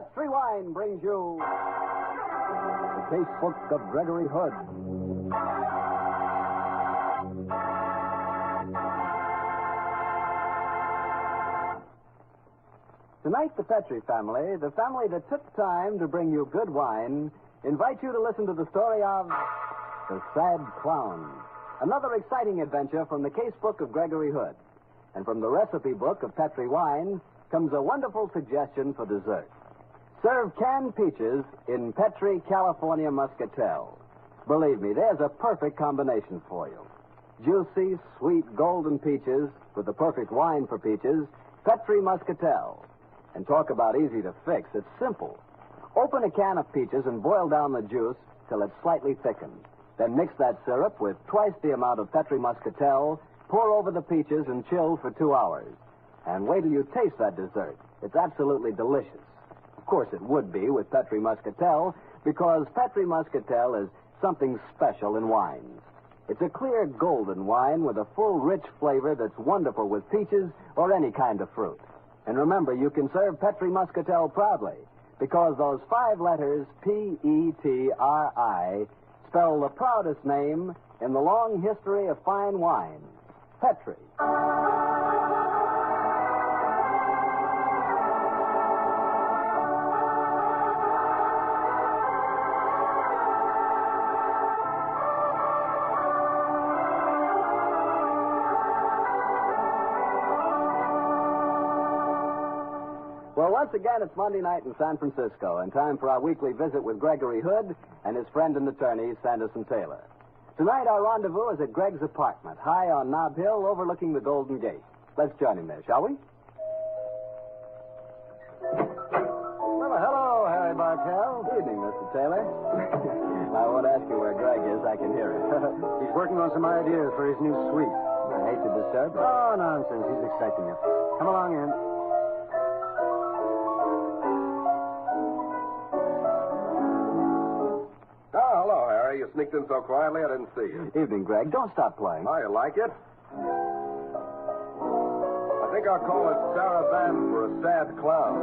Petri Wine brings you the Casebook of Gregory Hood. Tonight, the Petri family, the family that took time to bring you good wine, invite you to listen to the story of The Sad Clown. Another exciting adventure from the Casebook of Gregory Hood. And from the recipe book of Petri Wine comes a wonderful suggestion for dessert. Serve canned peaches in Petri California Muscatel. Believe me, there's a perfect combination for you. Juicy, sweet, golden peaches with the perfect wine for peaches, Petri Muscatel. And talk about easy to fix. It's simple. Open a can of peaches and boil down the juice till it's slightly thickened. Then mix that syrup with twice the amount of Petri Muscatel, pour over the peaches, and chill for 2 hours. And wait till you taste that dessert. It's absolutely delicious. Of course, it would be with Petri Muscatel, because Petri Muscatel is something special in wines. It's a clear golden wine with a full, rich flavor that's wonderful with peaches or any kind of fruit. And remember, you can serve Petri Muscatel proudly, because those 5 letters, P-E-T-R-I, spell the proudest name in the long history of fine wine, Petri. Well, once again, it's Monday night in San Francisco, and time for our weekly visit with Gregory Hood and his friend and attorney, Saddest and Taylor. Tonight, our rendezvous is at Greg's apartment, high on Nob Hill, overlooking the Golden Gate. Let's join him there, shall we? Well, hello, Harry Bartell. Good evening, Mr. Taylor. I won't ask you where Greg is. I can hear him. He's working on some ideas for his new suite. I hate to disturb you. Oh, nonsense. He's expecting you. Come along in. You sneaked in so quietly, I didn't see you. Evening, Greg. Don't stop playing. Oh, you like it? I think I'll call it Sarah Van for a Sad Clown.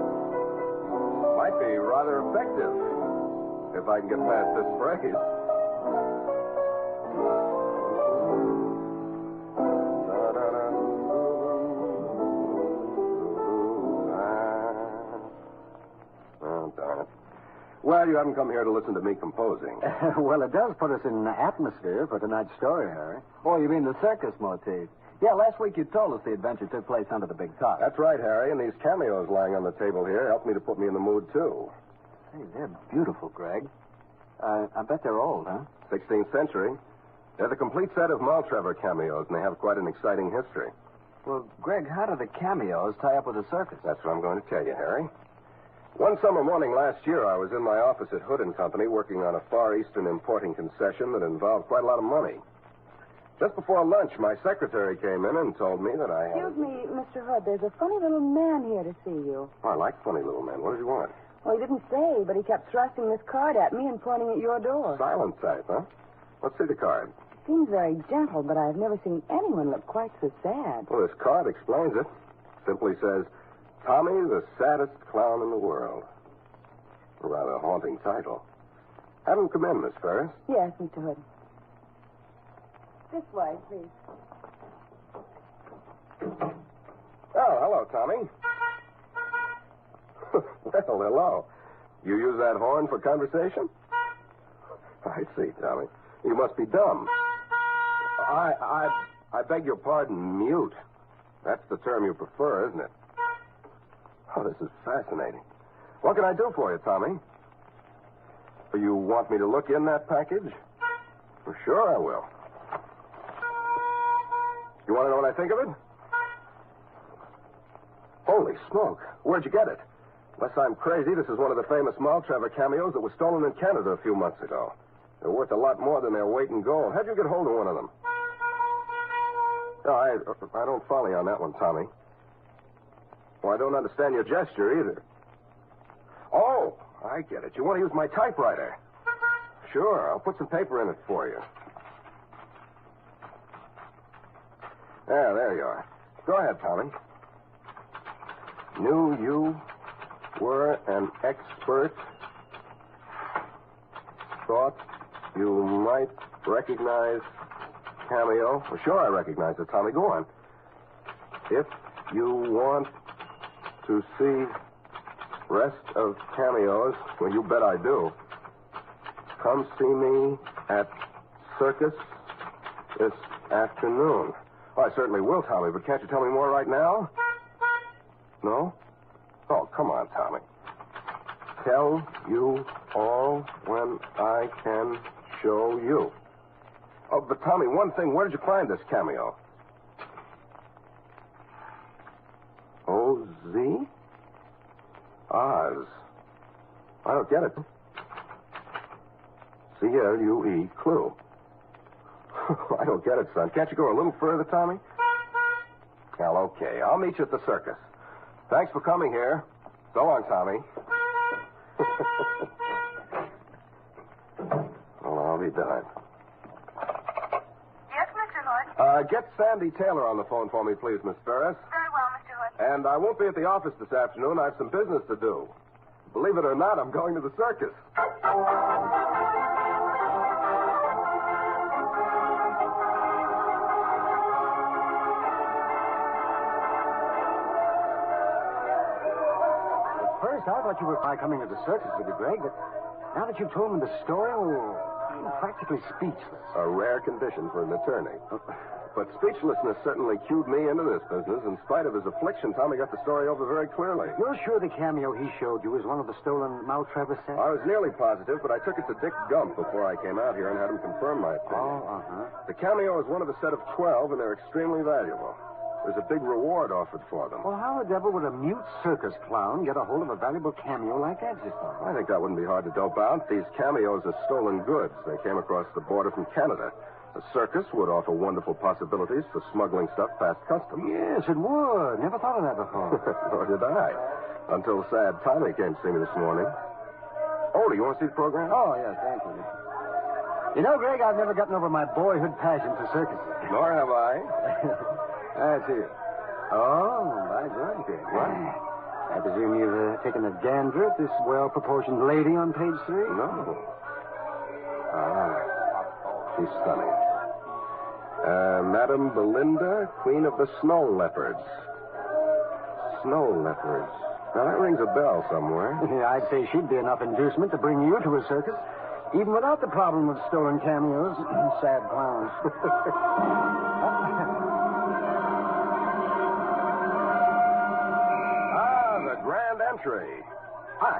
Might be rather effective, if I can get past this phrase. Oh, darn it. Well, you haven't come here to listen to me composing. Well, it does put us in an atmosphere for tonight's story, Harry. Oh, you mean the circus motif? Yeah, last week you told us the adventure took place under the big top. That's right, Harry, and these cameos lying on the table here helped me to put me in the mood, too. Hey, they're beautiful, Greg. I bet they're old, huh? 16th century. They're the complete set of Maltrever cameos, and they have quite an exciting history. Well, Greg, how do the cameos tie up with the circus? That's what I'm going to tell you, Harry. One summer morning last year, I was in my office at Hood & Company working on a Far Eastern importing concession that involved quite a lot of money. Just before lunch, my secretary came in and told me that I had... Excuse me, Mr. Hood. There's a funny little man here to see you. Oh, I like funny little men. What does he want? Well, he didn't say, but he kept thrusting this card at me and pointing at your door. Silent type, huh? Let's see the card. Seems very gentle, but I've never seen anyone look quite so sad. Well, this card explains it. Simply says, Tommy, the saddest clown in the world. A rather haunting title. Have him come in, Miss Ferris. Yes, Mr. Hood. This way, please. Oh, hello, Tommy. Well, hello. You use that horn for conversation? I see, Tommy. You must be dumb. I beg your pardon, mute. That's the term you prefer, isn't it? Oh, this is fascinating. What can I do for you, Tommy? You want me to look in that package? Well, sure I will. You want to know what I think of it? Holy smoke. Where'd you get it? Unless I'm crazy, this is one of the famous Maltrever cameos that was stolen in Canada a few months ago. They're worth a lot more than their weight in gold. How'd you get hold of one of them? No, I don't follow you on that one, Tommy. Well, I don't understand your gesture either. Oh, I get it. You want to use my typewriter. Sure, I'll put some paper in it for you. There you are. Go ahew, Tommy. Knew you were an expert, thought you might recognize cameo. Well, sure, I recognize it, Tommy. Go on. If you want to see rest of cameos, well, you bet I do. Come see me at Circus this afternoon. Well, I certainly will, Tommy, but can't you tell me more right now? No? Oh, come on, Tommy. Tell you all when I can show you. Oh, but Tommy, one thing. Where did you find this cameo? O-Z? Oz. I don't get it. C-L-U-E, clue. I don't get it, son. Can't you go a little further, Tommy? Well, okay. I'll meet you at the circus. Thanks for coming here. So long, Tommy. Well, I'll be done. Yes, Mr. Hood? Get Sandy Taylor on the phone for me, please, Miss Ferris. Very well, Mr. Hood. And I won't be at the office this afternoon. I have some business to do. Believe it or not, I'm going to the circus. First, I thought you were coming to the circus with you, Greg, but now that you've told me the story, I'm practically speechless. A rare condition for an attorney. But speechlessness certainly cued me into this business. In spite of his affliction, Tommy got the story over very clearly. You're sure the cameo he showed you was one of the stolen Maltravers sets? I was nearly positive, but I took it to Dick Gump before I came out here and had him confirm my opinion. Oh, uh-huh. The cameo is one of a set of 12, and they're extremely valuable. There's a big reward offered for them. Well, how the devil would a mute circus clown get a hold of a valuable cameo like that, just I think that wouldn't be hard to dope out. These cameos are stolen goods. They came across the border from Canada. A circus would offer wonderful possibilities for smuggling stuff past customs. Yes, it would. Never thought of that before. Nor did I. Until sad Tommy came to see me this morning. Oh, do you want to see the program? Oh, yes, thank you. You know, Greg, I've never gotten over my boyhood passion for circuses. Nor have I. That's it. Oh, by George, Greg. What? I presume you've taken a gander at this well-proportioned lady on page 3? No. She's stunning. Madame Belinda, Queen of the Snow Leopards. Snow Leopards. Now, that rings a bell somewhere. I'd say she'd be enough inducement to bring you to a circus, even without the problem of stolen cameos. Sad clowns. The grand entry.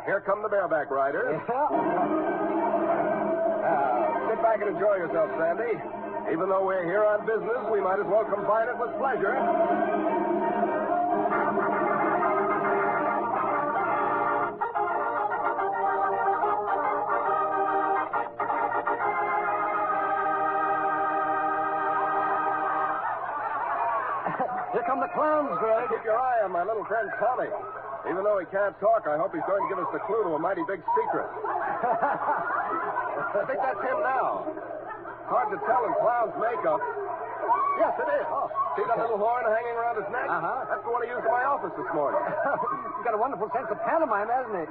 Here come the bareback riders. Sit back and enjoy yourself, Sandy. Even though we're here on business, we might as well combine it with pleasure. Here come the clowns, Greg. Keep your eye on my little friend Tommy. Even though he can't talk, I hope he's going to give us the clue to a mighty big secret. I think that's him now. Hard to tell in clown's makeup. Yes, it is. Oh, see that little horn hanging around his neck? Uh-huh. That's the one he used in my office this morning. He's got a wonderful sense of pantomime, hasn't he?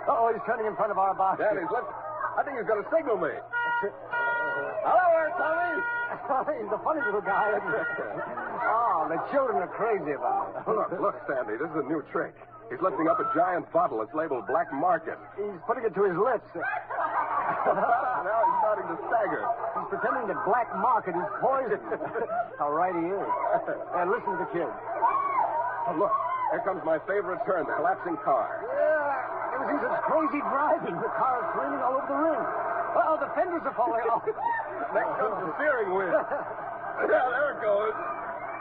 Uh-oh, he's turning in front of our box. Yeah, I think he's going to signal me. Hello there, Tommy. He's a funny little guy, isn't he? Oh, the children are crazy about it. Look, Sandy, this is a new trick. He's lifting up a giant bottle. It's labeled Black Market. He's putting it to his lips. Now he's starting to stagger. He's pretending that Black Market is poison. How right he is. And listen to the kid. Oh, look, here comes my favorite turn, the collapsing car. Yeah, ever since it's crazy driving, the car is swinging all over the ring. Uh-oh, the fenders are falling off. Next comes the steering wheel. Yeah, there it goes.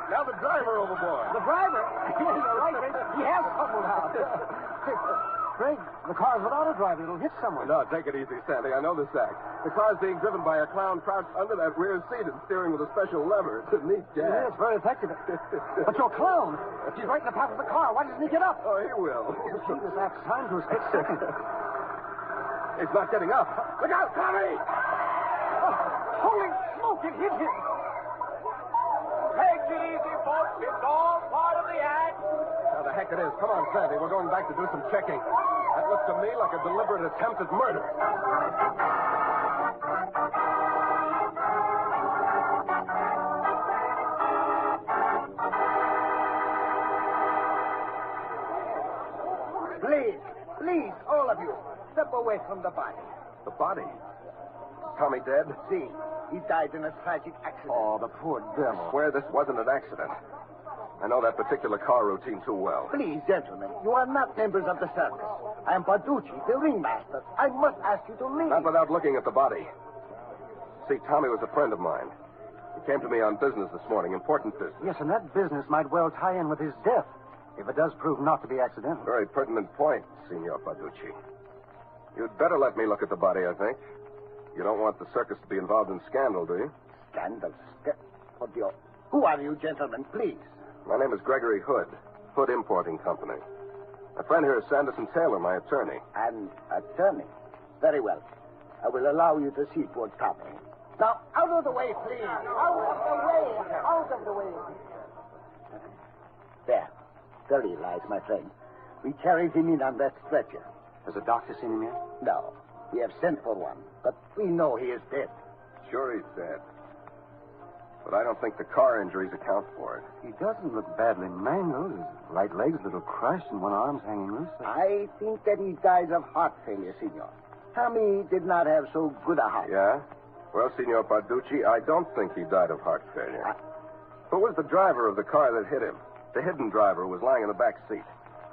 Now the driver overboard. The driver? You're right, Greg. He has tumbled out. Greg, the car's without a driver. It'll hit someone. No, take it easy, Sandy. I know this act. The car's being driven by a clown crouched under that rear seat and steering with a special lever. It's a neat gag. Yeah, it's very effective. But your clown, he's right in the path of the car. Why doesn't he get up? Oh, he will. Gee, this act's time to a split second. He's not getting up. Look out, Tommy! Oh, holy smoke, it hit him. Take it easy, folks. It's all part of the act. How the heck think it is. Come on, Sandy. We're going back to do some checking. That looks to me like a deliberate attempt at murder. Please, all of you, step away from the body. The body? Tommy dead? See, he died in a tragic accident. Oh, the poor devil. I swear this wasn't an accident. I know that particular car routine too well. Please, gentlemen, you are not members of the circus. I am Barducci, the ringmaster. I must ask you to leave. Not without looking at the body. See, Tommy was a friend of mine. He came to me on business this morning, important business. Yes, and that business might well tie in with his death, if it does prove not to be accidental. Very pertinent point, Signor Barducci. You'd better let me look at the body, I think. You don't want the circus to be involved in scandal, do you? Scandal? Oddio. Who are you, gentlemen, please? My name is Gregory Hood, Hood Importing Company. My friend here is Saddest and Taylor, my attorney. An attorney? Very well. I will allow you to see poor Tommy. Now, out of the way, please. Out of the way. Out of the way. There he lies, my friend. We carried him in on that stretcher. Has the doctor seen him yet? No. We have sent for one, but we know he is dead. Sure he's dead. But I don't think the car injuries account for it. He doesn't look badly mangled. His right leg's a little crushed and one arm's hanging loose. I think that he died of heart failure, Signor. Tommy did not have so good a heart. Yeah? Well, Signor Barducci, I don't think he died of heart failure. Who was the driver of the car that hit him? The hidden driver was lying in the back seat.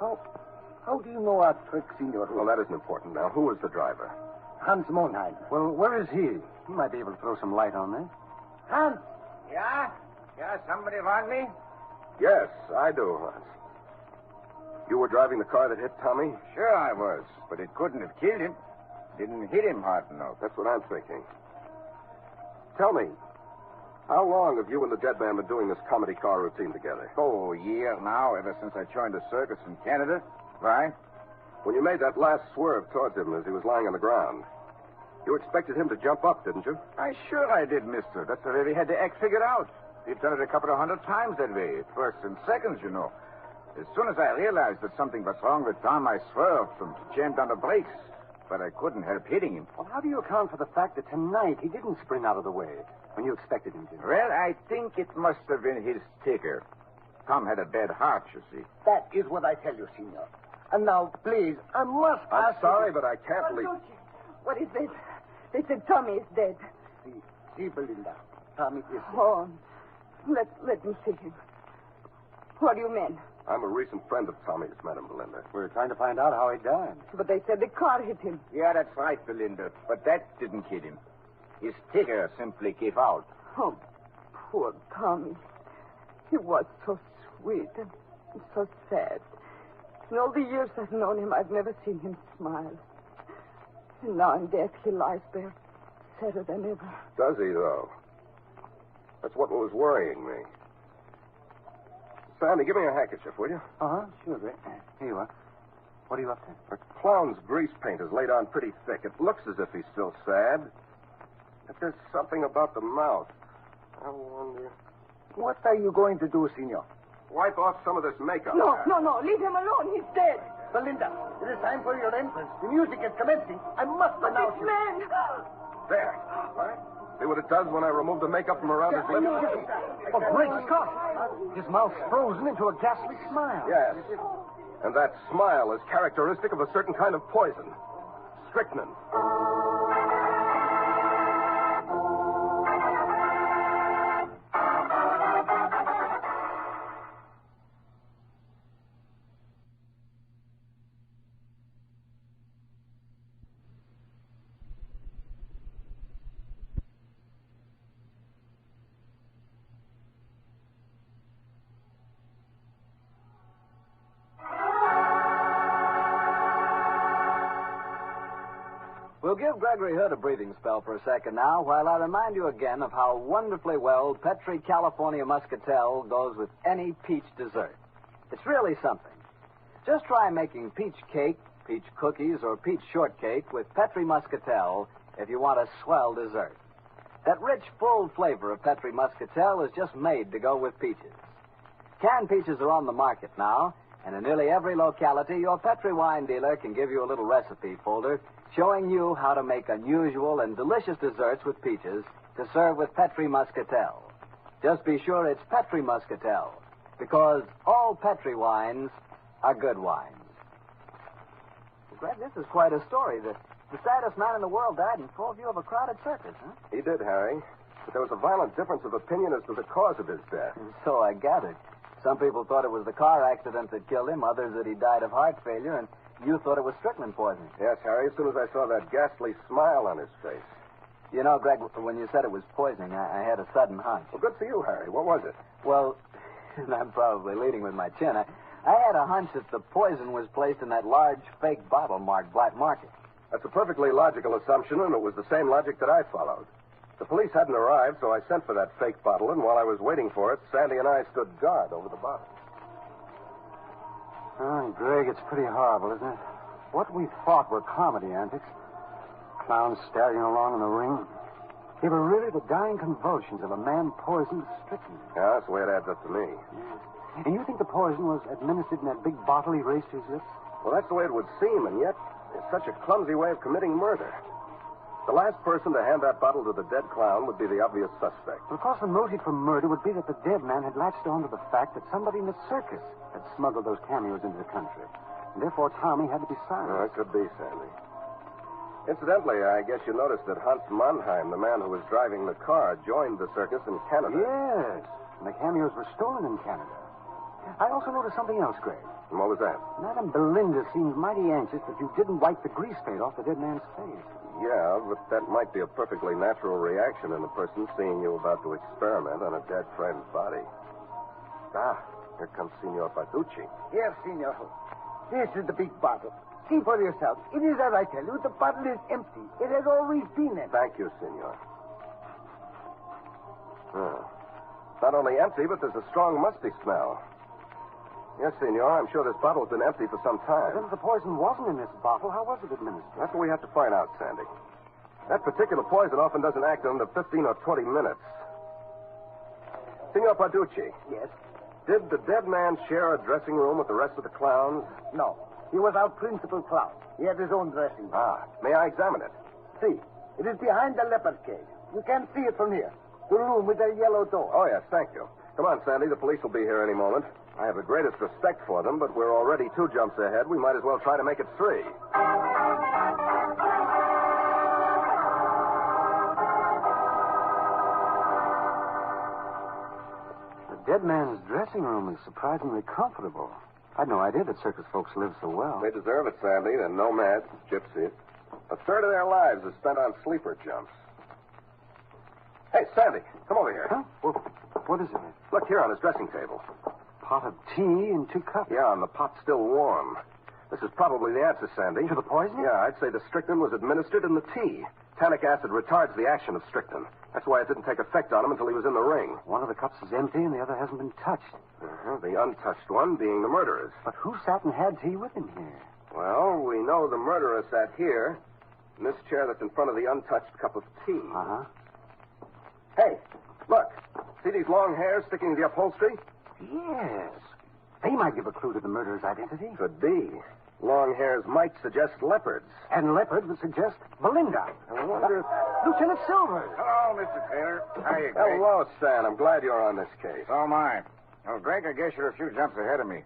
How do you know our trick, Signor? Well, that isn't important now. Who was the driver? Hans Monheim. Well, where is he? He might be able to throw some light on this. Hans! Yeah? Yeah, somebody want me? Yes, I do, Hans. You were driving the car that hit Tommy? Sure I was, but it couldn't have killed him. Didn't hit him hard enough. That's what I'm thinking. Tell me, how long have you and the dead man been doing this comedy car routine together? Oh, a year now, ever since I joined the circus in Canada. Why? When you made that last swerve towards him as he was lying on the ground, you expected him to jump up, didn't you? Sure I did, mister. That's the way we had the act figured out. We've done it a couple of 100 times that way. First and seconds, you know. As soon as I realized that something was wrong with Tom, I swerved and jammed on the brakes. But I couldn't help hitting him. Well, how do you account for the fact that tonight he didn't spring out of the way when you expected him to? Well, I think it must have been his ticker. Tom had a bad heart, you see. That is what I tell you, Signor. And now, please, I must I'm ask sorry, you... but I can't leave. What is this? They said Tommy is dead. See, Belinda. Tommy is dead. Oh, let me see him. What do you mean? I'm a recent friend of Tommy's, Madam Belinda. We're trying to find out how he died. But they said the car hit him. Yeah, that's right, Belinda. But that didn't kill him. His ticker simply gave out. Oh, poor Tommy. He was so sweet and so sad. In all the years I've known him, I've never seen him smile. And now in death, he lies there, sadder than ever. Does he, though? That's what was worrying me. Sandy, give me a handkerchief, will you? Uh-huh, sure, Greg. Here you are. What are you up to? The clown's grease paint is laid on pretty thick. It looks as if he's still sad. But there's something about the mouth. I wonder... What are you going to do, Signor? Wipe off some of this makeup. No, leave him alone. He's dead. Belinda, it is time for your entrance. The music is commencing. I must announce you. Man! There. All right. See what it does when I remove the makeup from around his lips? Oh, great Scott! His mouth's frozen into a ghastly smile. Yes. And that smile is characteristic of a certain kind of poison. Strychnine. We'll give Gregory Hood a breathing spell for a second now, while I remind you again of how wonderfully well Petri California Muscatel goes with any peach dessert. It's really something. Just try making peach cake, peach cookies, or peach shortcake with Petri Muscatel if you want a swell dessert. That rich, full flavor of Petri Muscatel is just made to go with peaches. Canned peaches are on the market now, And in nearly every locality, your Petri wine dealer can give you a little recipe folder showing you how to make unusual and delicious desserts with peaches to serve with Petri Muscatel. Just be sure it's Petri Muscatel, because all Petri wines are good wines. Well, Greg, this is quite a story. The saddest man in the world died in full view of a crowded circus, huh? He did, Harry. But there was a violent difference of opinion as to the cause of his death. So I gathered. Some people thought it was the car accident that killed him, others that he died of heart failure, and you thought it was strychnine poisoning. Yes, Harry, as soon as I saw that ghastly smile on his face. You know, Greg, when you said it was poisoning, I had a sudden hunch. Well, good for you, Harry. What was it? Well, and I'm probably leading with my chin. I had a hunch that the poison was placed in that large fake bottle marked Black Market. That's a perfectly logical assumption, and it was the same logic that I followed. The police hadn't arrived, so I sent for that fake bottle, and while I was waiting for it, Sandy and I stood guard over the bottle. Oh, Greg, it's pretty horrible, isn't it? What we thought were comedy antics. Clowns staggering along in the ring. They were really the dying convulsions of a man poisoned with strychnine. Yeah, that's the way it adds up to me. Yeah. And you think the poison was administered in that big bottle he raised to his lips? Well, that's the way it would seem, and yet it's such a clumsy way of committing murder. The last person to hand that bottle to the dead clown would be the obvious suspect. Of course, the motive for murder would be that the dead man had latched on to the fact that somebody in the circus had smuggled those cameos into the country. And therefore, Tommy had to be silenced. Oh, it could be, Sandy. Incidentally, I guess you noticed that Hans Mannheim, the man who was driving the car, joined the circus in Canada. Yes, and the cameos were stolen in Canada. I also noticed something else, Greg. And what was that? Madame Belinda seemed mighty anxious that you didn't wipe the grease paint off the dead man's face. Yeah, but that might be a perfectly natural reaction in a person seeing you about to experiment on a dead friend's body. Ah, here comes Signor Barducci. Here, Senor. This is the big bottle. See for yourself. It is as I tell you. The bottle is empty. It has always been empty. Thank you, Signor. It's not only empty, but there's a strong musty smell. Yes, Senor, I'm sure this bottle's been empty for some time. Then if the poison wasn't in this bottle, how was it administered? That's what we have to find out, Sandy. That particular poison often doesn't act under 15 or 20 minutes. Signor Barducci. Yes? Did the dead man share a dressing room with the rest of the clowns? No. He was our principal clown. He had his own dressing room. Ah, may I examine it? See, it is behind the leopard cage. You can't see it from here. The room with the yellow door. Oh, yes, thank you. Come on, Sandy. The police will be here any moment. I have the greatest respect for them, but we're already 2 jumps ahead. We might as well try to make it 3. The dead man's dressing room is surprisingly comfortable. I'd no idea that circus folks live so well. They deserve it, Sandy. They're nomads, gypsies. A third of their lives is spent on sleeper jumps. Hey, Sandy, come over here. Huh? Well, what is it? Look here on his dressing table. Pot of tea and 2 cups. Yeah, and the pot's still warm. This is probably the answer, Sandy. To the poison? Yeah, I'd say the strychnine was administered in the tea. Tannic acid retards the action of strychnine. That's why it didn't take effect on him until he was in the ring. One of the cups is empty and the other hasn't been touched. The untouched one being the murderer's. But who sat and had tea with him here? Well, we know the murderer sat here, in this chair that's in front of the untouched cup of tea. Uh-huh. Hey, look. See these long hairs sticking to the upholstery? Yes. They might give a clue to the murderer's identity. Could be. Long hairs might suggest leopards. And leopard would suggest Belinda. I wonder if... Lieutenant Silvers. Hello, Mr. Taylor. How are you, Greg? Hello, Stan. I'm glad you're on this case. So am I. Well, Greg, I guess you're a few jumps ahead of me.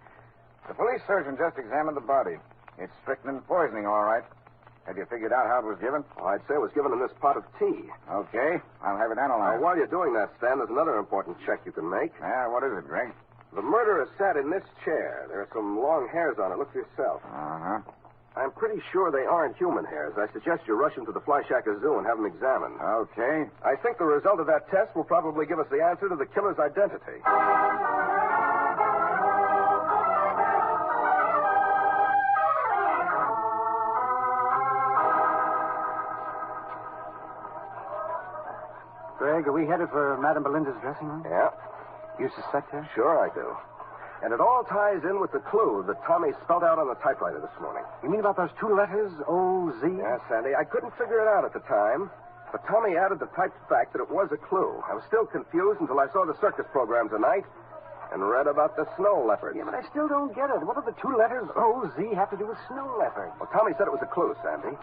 The police surgeon just examined the body. It's strychnine poisoning, all right. Have you figured out how it was given? Well, I'd say it was given in this pot of tea. Okay. I'll have it Now, analyzed. while you're doing that, Stan, there's another important check you can make. Yeah, what is it, Greg? The murderer sat in this chair. There are some long hairs on it. Look for yourself. Uh-huh. I'm pretty sure they aren't human hairs. I suggest you rush him to the Flyshacker Zoo and have them examined. Okay. I think the result of that test will probably give us the answer to the killer's identity. Greg, are we headed for Madame Belinda's dressing room? Yeah, You suspect her? sure I do. And it all ties in with the clue that Tommy spelled out on the typewriter this morning. You mean about those 2 letters, O-Z? Yeah, Sandy, I couldn't figure it out at the time, but Tommy added the typed fact that it was a clue. I was still confused until I saw the circus program tonight, and read about the snow leopards. Yeah, but I still don't get it. What do the two letters O-Z have to do with snow leopard? Well, Tommy said it was a clue, Sandy.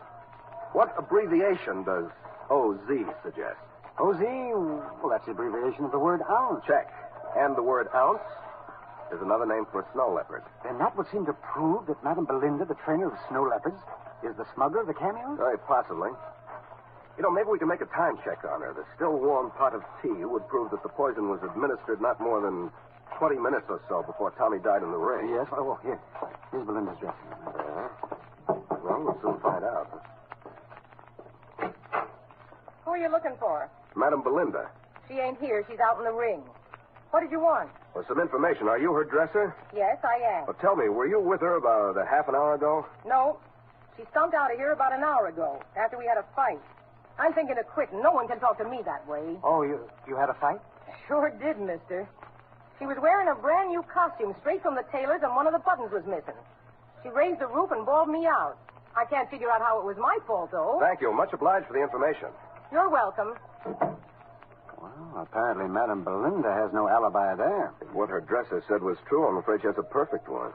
What abbreviation does O-Z suggest? O-Z? Well, that's the abbreviation of the word ounce. Check. And the word ounce is another name for a snow leopard. Then that would seem to prove that Madame Belinda, the trainer of snow leopards, is the smuggler of the cameos? Very possibly. You know, maybe we can make a time check on her. The still warm pot of tea would prove that the poison was administered not more than 20 minutes or so before Tommy died in the ring. Yes. Oh, here. Here's Belinda's dressing room. Well, we'll soon find out. Who are you looking for? Madame Belinda. She ain't here. She's out in the ring. What did you want? Well, some information. Are you her dresser? Yes, I am. Well, tell me, were you with her about a half an hour ago? No. She stumped out of here about an hour ago, after we had a fight. I'm thinking of quitting. No one can talk to me that way. Oh, you had a fight? Sure did, mister. She was wearing a brand new costume straight from the tailor's, and one of the buttons was missing. She raised the roof and bawled me out. I can't figure out how it was my fault, though. Thank you. Much obliged for the information. You're welcome. Well, apparently Madame Belinda has no alibi there. If what her dresser said was true, I'm afraid she has a perfect one.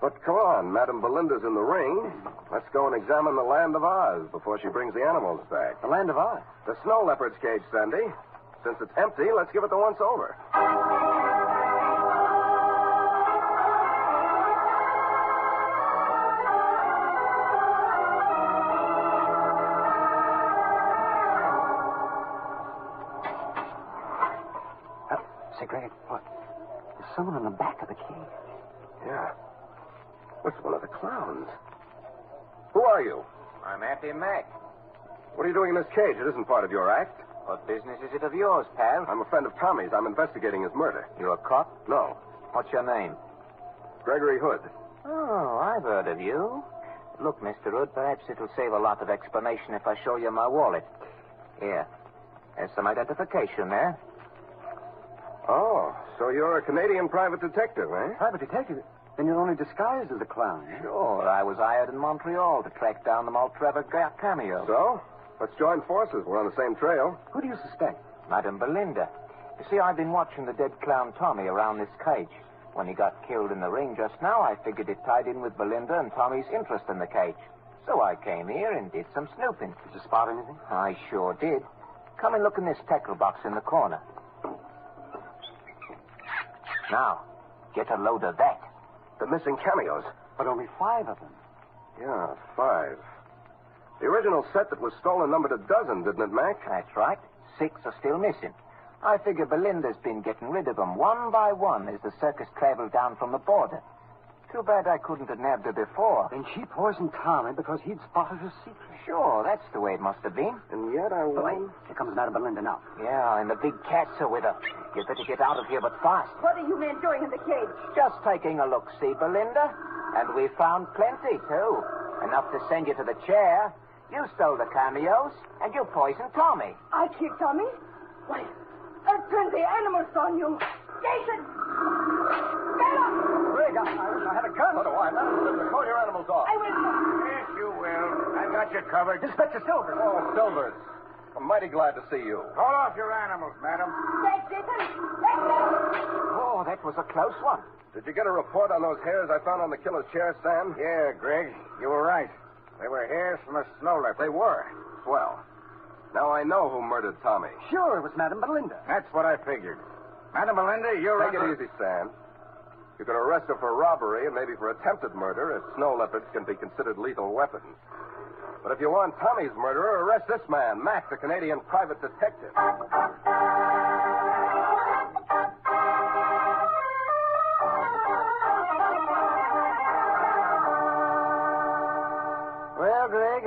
But come on, Madame Belinda's in the ring. Let's go and examine the Land of Oz before she brings the animals back. The Land of Oz? The snow leopard's cage, Sandy. Since it's empty, let's give it the once-over. Say, Greg, what? There's someone in the back of the cage. Yeah. It's one of the clowns. Who are you? I'm Auntie Mac. What are you doing in this cage? It isn't part of your act. What business is it of yours, pal? I'm a friend of Tommy's. I'm investigating his murder. You a cop? No. What's your name? Gregory Hood. Oh, I've heard of you. Look, Mr. Hood, perhaps it'll save a lot of explanation if I show you my wallet. Here. There's some identification there. Oh, so you're a Canadian private detective, eh? Private detective? Then you're only disguised as a clown, eh? Sure. I was hired in Montreal to track down the Maltrevor cameo. So? Let's join forces. We're on the same trail. Who do you suspect? Madame Belinda. You see, I've been watching the dead clown Tommy around this cage. When he got killed in the ring just now, I figured it tied in with Belinda and Tommy's interest in the cage. So I came here and did some snooping. Did you spot anything? I sure did. Come and look in this tackle box in the corner. Now, get a load of that. The missing cameos. But only 5 of them. Yeah, 5. The original set that was stolen numbered a dozen, didn't it, Mac? That's right. 6 are still missing. I figure Belinda's been getting rid of them one by one as the circus traveled down from the border. Too bad I couldn't have nabbed her before. Then she poisoned Tommy because he'd spotted her secret. Sure, that's the way it must have been. And yet I won. Here comes Madame Belinda now. Yeah, and the big cats are with her. You better get out of here, but fast. What are you men doing in the cage? Just taking a look-see, Belinda. And we found plenty, too. Enough to send you to the chair. You stole the cameos, and you poisoned Tommy. I kicked Tommy? Why, I've turned the animals on you. Jason! Bella! Greg, I wish I had a gun. So do I. Madame Belinda, call your animals off. I will. Yes, you will. I've got you covered. Inspector Silver. Oh, Silvers. I'm mighty glad to see you. Call off your animals, madam. Take Jason. Take them. Oh, that was a close one. Did you get a report on those hairs I found on the killer's chair, Sam? Yeah, Greg, you were right. They were hairs from a snow leopard. They were. Swell. Now I know who murdered Tommy. Sure, it was Madame Belinda. That's what I figured. Madam Belinda, you're Take it easy, Sam. You could arrest her for robbery and maybe for attempted murder, if snow leopards can be considered lethal weapons. But if you want Tommy's murderer, arrest this man, Mac, the Canadian private detective. Well, Greg,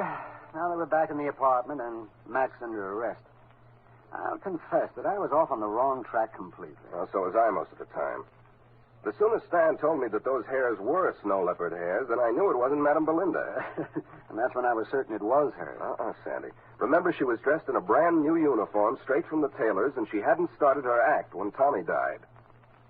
now that we're back in the apartment and Mac's under arrest, I'll confess that I was off on the wrong track completely. Well, so was I most of the time. As soon as Stan told me that those hairs were snow leopard hairs, then I knew it wasn't Madame Belinda. And that's when I was certain it was her. Sandy. Remember, she was dressed in a brand new uniform straight from the tailor's, and she hadn't started her act when Tommy died.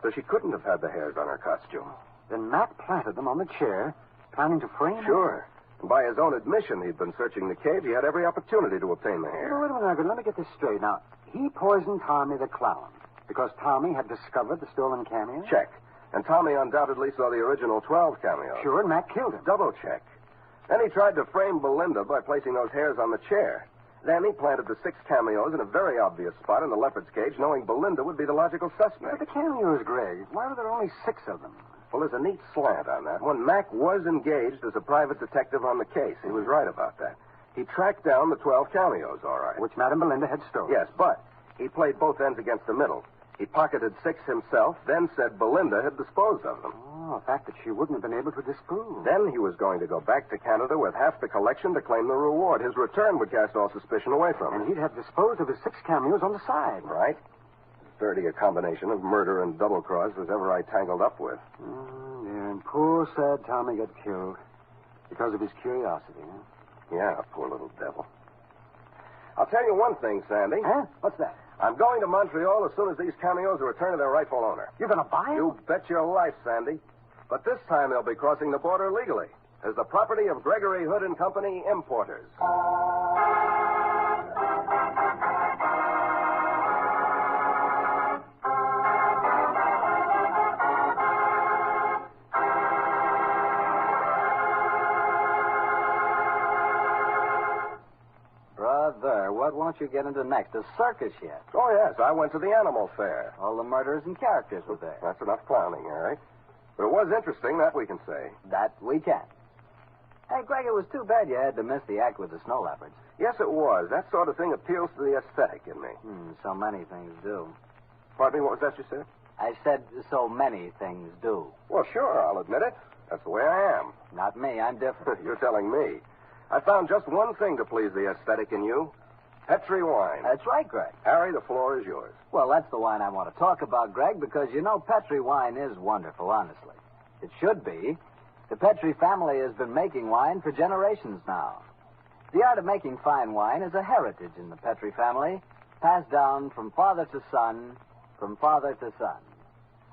So she couldn't have had the hairs on her costume. Then Mac planted them on the chair, planning to frame her? Sure. And by his own admission, he'd been searching the cage. He had every opportunity to obtain the hair. Wait a minute, let me get this straight. Now, he poisoned Tommy the clown. Because Tommy had discovered the stolen cameo? Check. And Tommy undoubtedly saw the original 12 cameos. Sure, and Mac killed him. Double check. Then he tried to frame Belinda by placing those hairs on the chair. Then he planted the 6 cameos in a very obvious spot in the leopard's cage, knowing Belinda would be the logical But suspect. the cameos, Greg, why were there only 6 of them? Well, there's a neat slant on that one. Mac was engaged as a private detective on the case. He was right about that. He tracked down the 12 cameos, all right. Which Madame Belinda had stolen. Yes, but he played both ends against the middle. He pocketed 6 himself, then said Belinda had disposed of them. Oh, a fact that she wouldn't have been able to disprove. Then he was going to go back to Canada with half the collection to claim the reward. His return would cast all suspicion away from him. And he'd have disposed of his 6 cameos on the side. Right. As dirty a combination of murder and double-cross as ever I tangled up with. Yeah, and poor, sad Tommy got killed because of his curiosity, huh? Yeah, poor little devil. I'll tell you one thing, Sandy. Huh? What's that? I'm going to Montreal as soon as these cameos are returned to their rightful owner. You're going to buy them? You bet your life, Sandy. But this time they'll be crossing the border legally as the property of Gregory Hood and Company importers. Brother, what won't you get into next? A circus yet? Oh, yes, I went to the animal fair. All the murderers and characters were there. That's enough clowning, Harry. But it was interesting, that we can say. That we can. Hey, Greg, it was too bad you had to miss the act with the snow leopards. Yes, it was. That sort of thing appeals to the aesthetic in me. So many things do. Pardon me, what was that you said? I said so many things do. Well, sure, I'll admit it. That's the way I am. Not me, I'm different. You're telling me. I found just one thing to please the aesthetic in you. Petri wine. That's right, Greg. Harry, the floor is yours. Well, that's the wine I want to talk about, Greg, because you know Petri wine is wonderful, honestly. It should be. The Petri family has been making wine for generations now. The art of making fine wine is a heritage in the Petri family, passed down from father to son, from father to son.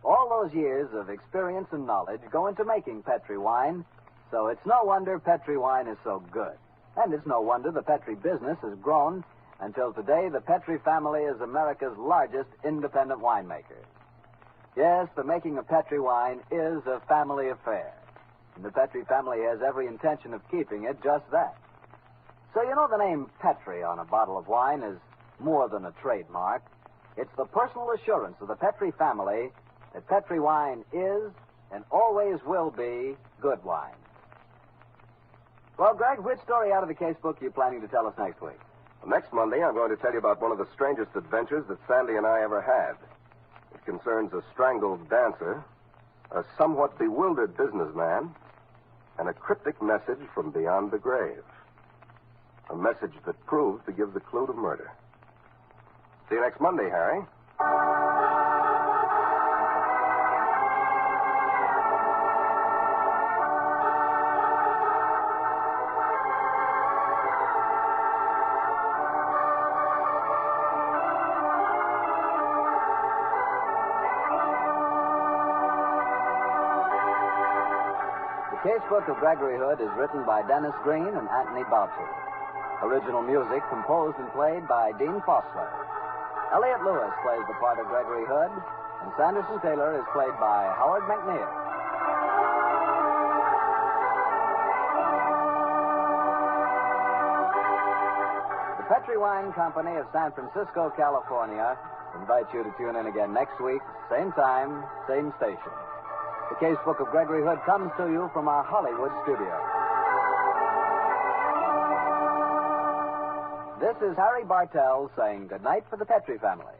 All those years of experience and knowledge go into making Petri wine, so it's no wonder Petri wine is so good. And it's no wonder the Petri business has grown until today the Petri family is America's largest independent winemaker. Yes, the making of Petri wine is a family affair. And the Petri family has every intention of keeping it just that. So you know the name Petri on a bottle of wine is more than a trademark. It's the personal assurance of the Petri family that Petri wine is and always will be good wine. Well, Greg, which story out of the casebook are you planning to tell us next week? Well, next Monday, I'm going to tell you about one of the strangest adventures that Sandy and I ever had. It concerns a strangled dancer, a somewhat bewildered businessman, and a cryptic message from beyond the grave. A message that proved to give the clue to murder. See you next Monday, Harry. The Casebook of Gregory Hood is written by Dennis Green and Anthony Boucher. Original music composed and played by Dean Fossler. Elliot Lewis plays the part of Gregory Hood, and Sanderson Taylor is played by Howard McNear. The Petri Wine Company of San Francisco, California, invites you to tune in again next week, same time, same station. The Casebook of Gregory Hood comes to you from our Hollywood studio. This is Harry Bartell saying goodnight for the Petri family.